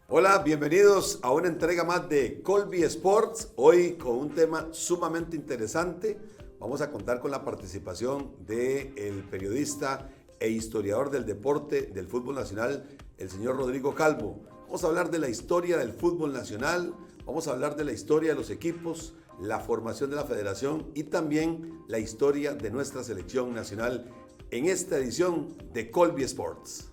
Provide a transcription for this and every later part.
Hola, bienvenidos a una entrega más de Colby Sports. Hoy con un tema sumamente interesante. Vamos a contar con la participación del periodista e historiador del deporte del fútbol nacional, el señor Rodrigo Calvo. Vamos a hablar de la historia del fútbol nacional, vamos a hablar de la historia de los equipos, la formación de la federación y también la historia de nuestra selección nacional en esta edición de Colby Sports.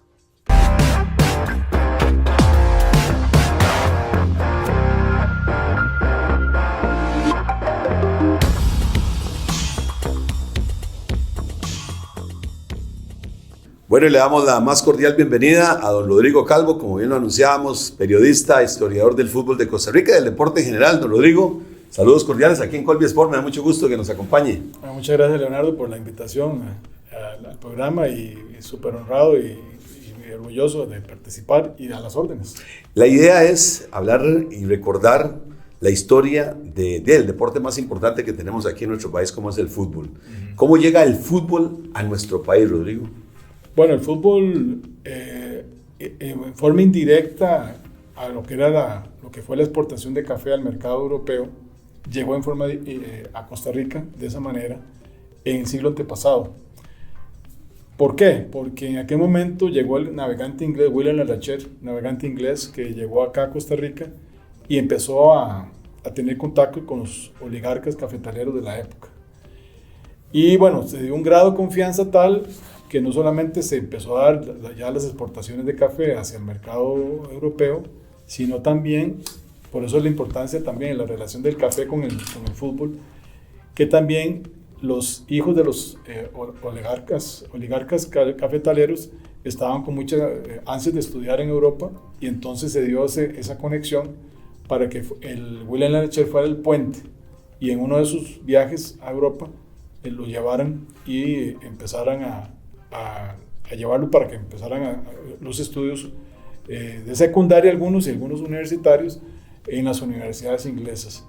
Bueno, y le damos la más cordial bienvenida a don Rodrigo Calvo, como bien lo anunciábamos, periodista, historiador del fútbol de Costa Rica y del deporte en general. Don Rodrigo, saludos cordiales aquí en Colby Sport, me da mucho gusto que nos acompañe. Muchas gracias, Leonardo, por la invitación al programa y súper honrado y orgulloso de participar y a las órdenes. La idea es hablar y recordar la historia del deporte más importante que tenemos aquí en nuestro país, como es el fútbol. ¿Cómo llega el fútbol a nuestro país, Rodrigo? Bueno, el fútbol en forma indirecta a lo que fue la exportación de café al mercado europeo, llegó en forma a Costa Rica de esa manera en el siglo antepasado. ¿Por qué? Porque en aquel momento llegó el navegante inglés William Lalacher, navegante inglés que llegó acá a Costa Rica y empezó a tener contacto con los oligarcas cafetaleros de la época. Y bueno, se dio un grado de confianza tal que no solamente se empezó a dar ya las exportaciones de café hacia el mercado europeo, sino también, por eso es la importancia también de la relación del café con el fútbol, que también los hijos de los oligarcas cafetaleros estaban con mucha ansias de estudiar en Europa y entonces se dio esa conexión para que el William Lalacher fuera el puente y en uno de sus viajes a Europa lo llevaran y empezaran a llevarlo para que empezaran los estudios de secundaria algunos y algunos universitarios en las universidades inglesas.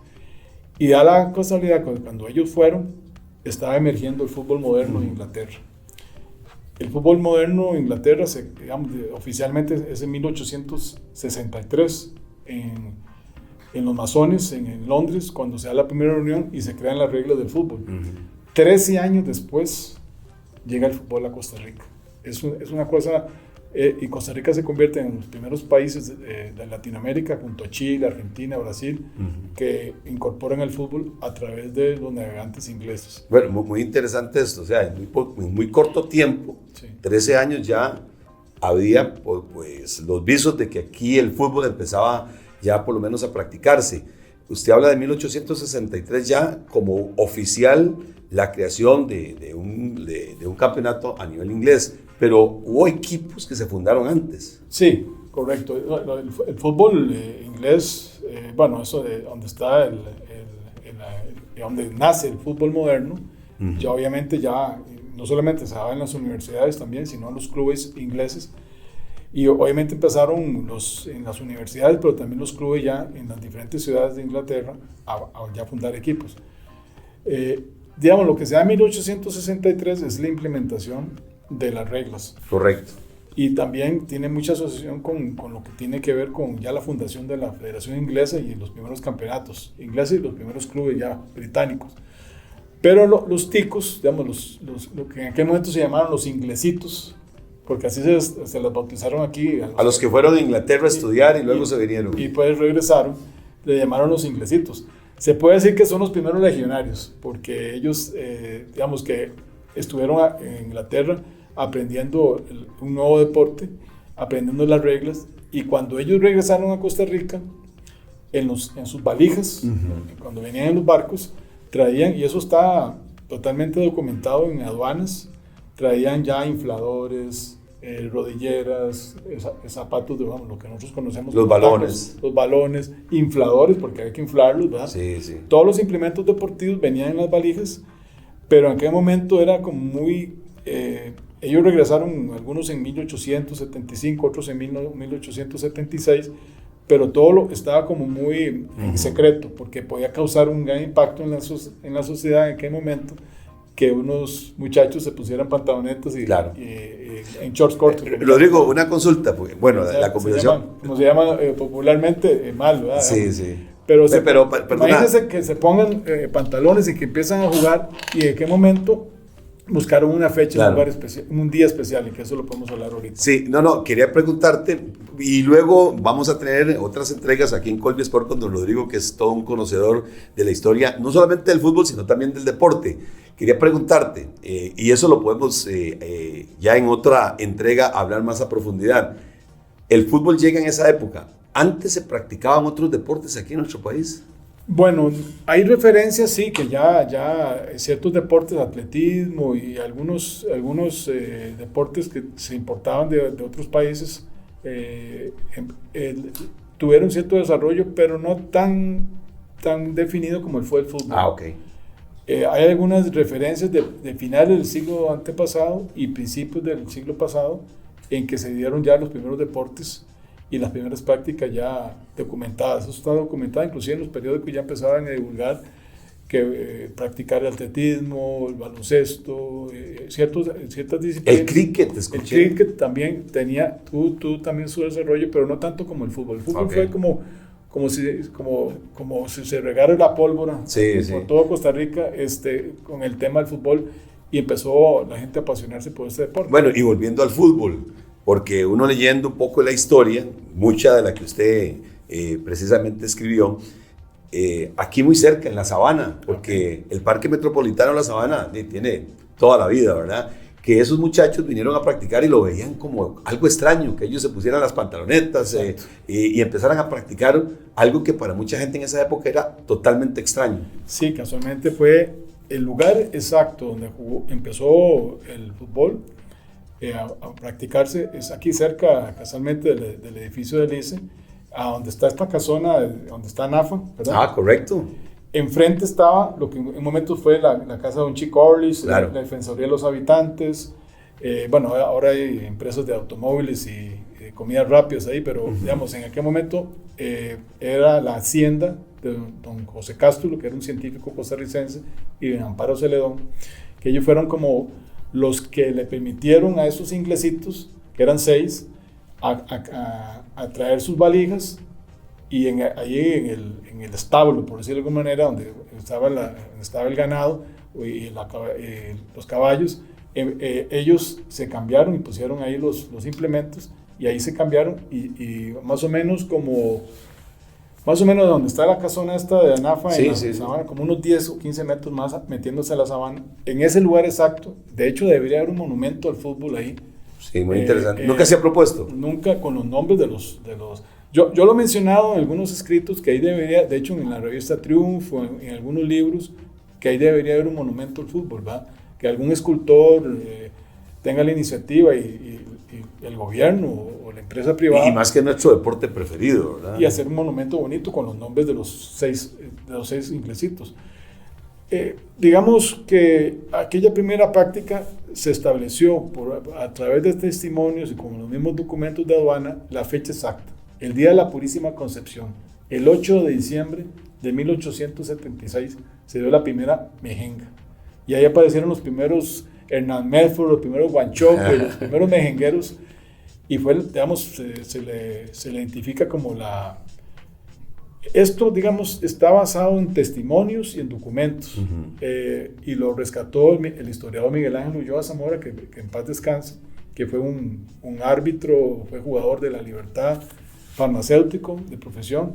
Y da la casualidad que cuando ellos fueron, estaba emergiendo el fútbol moderno en Inglaterra. El fútbol moderno en Inglaterra, oficialmente es en 1863, en los masones, en Londres, cuando se da la primera reunión y se crean las reglas del fútbol. 13 años después, llega el fútbol a Costa Rica. Es una cosa, y Costa Rica se convierte en los primeros países de Latinoamérica, junto a Chile, Argentina, Brasil, que incorporan el fútbol a través de los navegantes ingleses. Bueno, muy interesante esto, o sea, en muy corto tiempo, sí. 13 años ya había pues, los visos de que aquí el fútbol empezaba ya por lo menos a practicarse. Usted habla de 1863 ya como oficial la creación de un campeonato a nivel inglés, pero hubo equipos que se fundaron antes. Sí, correcto. El fútbol inglés, bueno, eso de donde está donde nace el fútbol moderno, ya obviamente ya no solamente se daba en las universidades también, sino en los clubes ingleses. Y obviamente empezaron en las universidades, pero también los clubes ya en las diferentes ciudades de Inglaterra a ya fundar equipos. Digamos, lo que se da en 1863 es la implementación de las reglas. Correcto. Y también tiene mucha asociación con lo que tiene que ver con ya la fundación de la Federación Inglesa y los primeros campeonatos ingleses y los primeros clubes ya británicos. Pero los ticos, digamos, lo que en aquel momento se llamaron los inglesitos, porque así se los bautizaron aquí. A los que fueron a Inglaterra a estudiar y luego se vinieron. Y pues regresaron, le llamaron los inglesitos. Se puede decir que son los primeros legionarios, porque ellos, digamos que estuvieron en Inglaterra aprendiendo un nuevo deporte, aprendiendo las reglas, y cuando ellos regresaron a Costa Rica, en sus valijas, cuando venían en los barcos, traían, y eso está totalmente documentado en aduanas, traían ya infladores, rodilleras, zapatos de, vamos, lo que nosotros conocemos los balones. Tacos, los balones, infladores, porque hay que inflarlos, ¿verdad? Sí, sí. Todos los implementos deportivos venían en las valijas, pero en aquel momento era como muy... ellos regresaron, algunos en 1875, otros en 1876, pero todo estaba como muy en secreto, porque podía causar un gran impacto en la sociedad en aquel momento, que unos muchachos se pusieran pantalonetas y, claro. En shorts cortos. Rodrigo, una consulta, porque, bueno, la conversación... Como se llama popularmente, mal, ¿verdad? Sí, sí. Pero imagínense que se pongan pantalones y que empiezan a jugar, y en qué momento buscaron una fecha, claro, un lugar especial, un día especial, y que eso lo podemos hablar ahorita. Sí, no, quería preguntarte, y luego vamos a tener otras entregas aquí en Colby Sport con don Rodrigo, que es todo un conocedor de la historia, no solamente del fútbol, sino también del deporte. Quería preguntarte, y eso lo podemos ya en otra entrega hablar más a profundidad. ¿El fútbol llega en esa época? ¿Antes se practicaban otros deportes aquí en nuestro país? Bueno, hay referencias, sí, que ya ciertos deportes, atletismo y algunos deportes que se importaban de otros países tuvieron cierto desarrollo, pero no tan definido como fue el fútbol. Ah, ok. Hay algunas referencias de finales del siglo antepasado y principios del siglo pasado en que se dieron ya los primeros deportes y las primeras prácticas ya documentadas. Eso está documentado, inclusive en los periódicos ya empezaban a divulgar que practicar el atletismo, el baloncesto, ciertas disciplinas. El cricket, escuché. El cricket también tuvo también su desarrollo, pero no tanto como el fútbol. El fútbol fue como si se regara la pólvora por todo Costa Rica con el tema del fútbol, y empezó la gente a apasionarse por este deporte. Bueno, y volviendo al fútbol, porque uno leyendo un poco la historia, mucha de la que usted precisamente escribió, aquí muy cerca, en La Sabana, porque el Parque Metropolitano de La Sabana tiene toda la vida, ¿verdad? Que esos muchachos vinieron a practicar y lo veían como algo extraño, que ellos se pusieran las pantalonetas y empezaran a practicar algo que para mucha gente en esa época era totalmente extraño. Sí, casualmente fue el lugar exacto donde empezó el fútbol a practicarse, es aquí cerca, casualmente, del edificio del ICE, a donde está esta casona, donde está NAFA, ¿verdad? Ah, correcto. Enfrente estaba lo que en un momento fue la casa de un Chico Orlis, claro, la Defensoría de los Habitantes. Bueno, ahora hay empresas de automóviles y comidas rápidas ahí, pero digamos, en aquel momento era la hacienda de don José Cástulo, que era un científico costarricense, y de Amparo Celedón, que ellos fueron como los que le permitieron a esos inglesitos, que eran 6, a traer sus valijas, y allí en el establo, por decirlo de alguna manera, donde estaba el ganado y los caballos, ellos se cambiaron y pusieron ahí los implementos, y ahí se cambiaron, y más o menos de donde está la casona esta de Anafa, sabana, como unos 10 o 15 metros más metiéndose a la sabana, en ese lugar exacto. De hecho, debería haber un monumento al fútbol ahí. Sí, muy interesante. ¿Nunca se ha propuesto? Nunca, con los nombres de los yo lo he mencionado en algunos escritos, que ahí debería, de hecho en la revista Triunfo, en algunos libros, que ahí debería haber un monumento al fútbol, ¿verdad? Que algún escultor tenga la iniciativa y el gobierno o la empresa privada. Y más que nuestro deporte preferido, ¿verdad? Y hacer un monumento bonito con los nombres de los seis inglesitos. Digamos que aquella primera práctica se estableció a través de testimonios y con los mismos documentos de aduana la fecha exacta. El día de la Purísima Concepción, el 8 de diciembre de 1876, se dio la primera mejenga. Y ahí aparecieron los primeros Hernán Medford, los primeros Guanchope, los primeros mejengueros. Y fue, digamos, se le identifica como Esto, digamos, está basado en testimonios y en documentos. Y lo rescató el historiador Miguel Ángel Ulloa Zamora, que en paz descanse, que fue un árbitro, fue jugador de La Libertad, farmacéutico de profesión,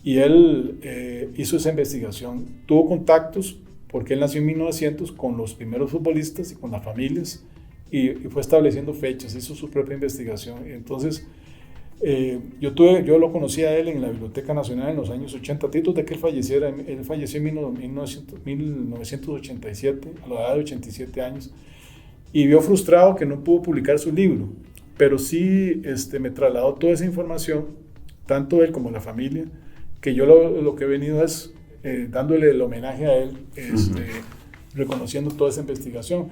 y él hizo esa investigación. Tuvo contactos, porque él nació en 1900, con los primeros futbolistas y con las familias, y fue estableciendo fechas, hizo su propia investigación. Entonces, yo lo conocí a él en la Biblioteca Nacional en los años 80, antes de que él falleciera. Él falleció en 1987, a la edad de 87 años, y vio frustrado que no pudo publicar su libro, pero sí me trasladó toda esa información, tanto él como la familia, que yo lo que he venido es dándole el homenaje a él, reconociendo toda esa investigación,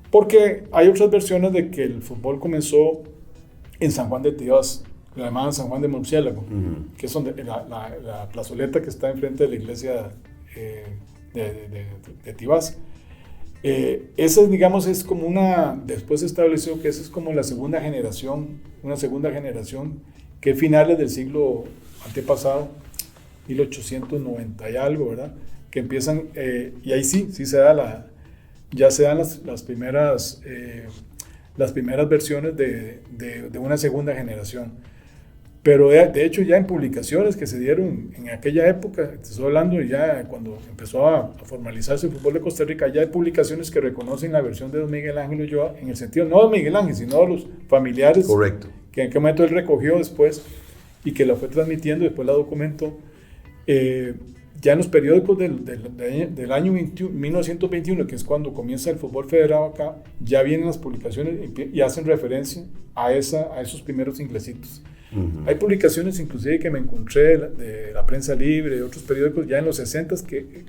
porque hay otras versiones de que el fútbol comenzó en San Juan de Tibás, la llamaban San Juan de Murciélago, que es donde la plazoleta que está enfrente de la iglesia de Tibás. Esa, digamos, es como después se estableció que esa es como la segunda generación, una segunda generación que finales del siglo antepasado, 1890 y algo, ¿verdad? Que empiezan, y ahí sí se da ya se dan las primeras versiones de una segunda generación. Pero de hecho ya en publicaciones que se dieron en aquella época, te estoy hablando ya cuando empezó a formalizarse el fútbol de Costa Rica, ya hay publicaciones que reconocen la versión de don Miguel Ángel Ulloa, en el sentido no de Miguel Ángel, sino de los familiares. Correcto. Que en qué momento él recogió después y que la fue transmitiendo, después la documentó. Ya en los periódicos del año 1921, que es cuando comienza el fútbol federado acá, ya vienen las publicaciones y hacen referencia a esos primeros inglesitos. Uh-huh. Hay publicaciones inclusive que me encontré de la Prensa Libre, de otros periódicos ya en los 60s que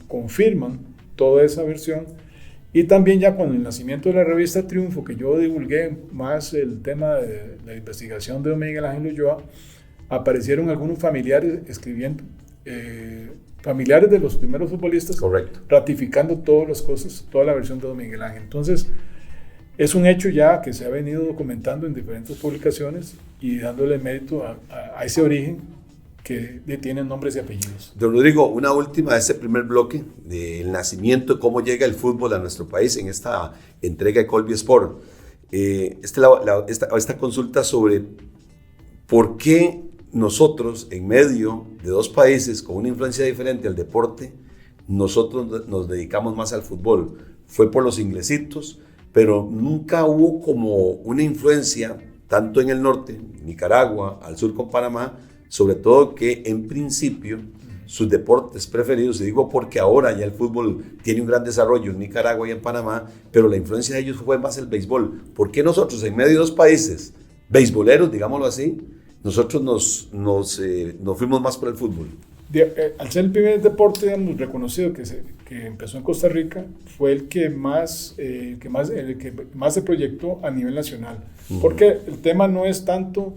confirman toda esa versión. Y también ya con el nacimiento de la revista Triunfo, que yo divulgué más el tema de la investigación de don Miguel Ángel Ulloa, aparecieron algunos familiares escribiendo, familiares de los primeros futbolistas, correcto, ratificando todas las cosas, toda la versión de don Miguel Ángel. Entonces, es un hecho ya que se ha venido documentando en diferentes publicaciones y dándole mérito a ese origen que tiene nombres y apellidos. Don Rodrigo, una última de este primer bloque del nacimiento, cómo llega el fútbol a nuestro país en esta entrega de Colby Sport. Esta consulta sobre por qué nosotros, en medio de dos países con una influencia diferente al deporte, nosotros nos dedicamos más al fútbol. Fue por los inglesitos, pero nunca hubo como una influencia, tanto en el norte, Nicaragua, al sur con Panamá, sobre todo que en principio sus deportes preferidos, y digo porque ahora ya el fútbol tiene un gran desarrollo en Nicaragua y en Panamá, pero la influencia de ellos fue más el béisbol. ¿Por qué nosotros, en medio de dos países beisboleros, digámoslo así, nosotros nos fuimos más por el fútbol? Al ser el primer deporte, digamos, reconocido que empezó en Costa Rica, fue el que más se proyectó a nivel nacional. Uh-huh. Porque el tema no es tanto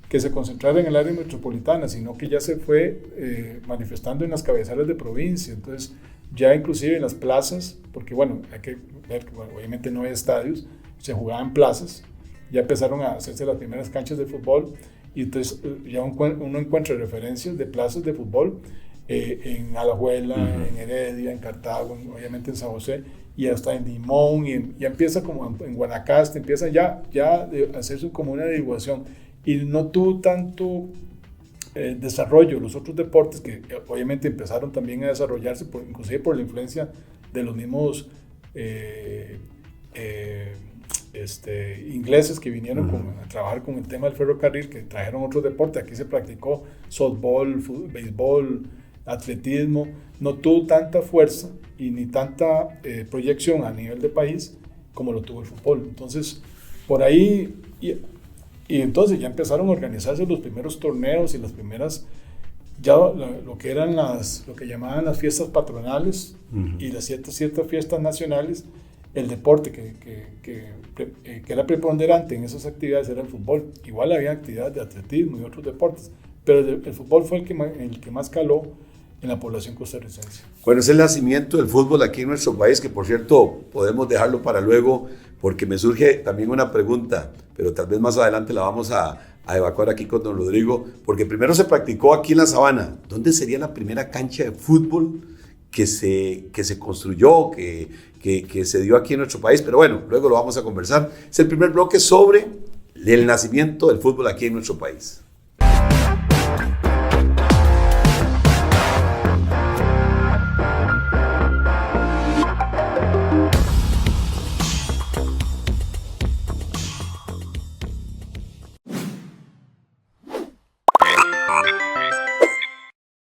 que se concentrara en el área metropolitana, sino que ya se fue manifestando en las cabezales de provincia. Entonces, ya inclusive en las plazas, porque bueno, hay que ver que obviamente no hay estadios, se jugaba en plazas, ya empezaron a hacerse las primeras canchas de fútbol, y entonces ya uno encuentra referencias de plazas de fútbol en Alajuela, uh-huh, en Heredia, en Cartago, obviamente en San José, y hasta en Limón, y ya empieza como en Guanacaste, empieza ya a hacerse como una divulgación, y no tuvo tanto desarrollo los otros deportes que obviamente empezaron también a desarrollarse, inclusive por la influencia de los mismos ingleses que vinieron a trabajar con el tema del ferrocarril, que trajeron otros deportes. Aquí se practicó softball, béisbol, atletismo. No tuvo tanta fuerza y ni tanta proyección a nivel de país como lo tuvo el fútbol. Entonces, por ahí, y entonces ya empezaron a organizarse los primeros torneos y las primeras, ya lo que llamaban las fiestas patronales, uh-huh, y las ciertas fiestas nacionales. El deporte que era preponderante en esas actividades era el fútbol. Igual había actividades de atletismo y otros deportes, pero el fútbol fue el que más caló en la población costarricense. Bueno, es el nacimiento del fútbol aquí en nuestro país, que por cierto podemos dejarlo para luego, porque me surge también una pregunta, pero tal vez más adelante la vamos a evacuar aquí con don Rodrigo, porque primero se practicó aquí en la Sabana. ¿Dónde sería la primera cancha de fútbol que se construyó, que se dio aquí en nuestro país? Pero bueno, luego lo vamos a conversar. Es el primer bloque sobre el nacimiento del fútbol aquí en nuestro país.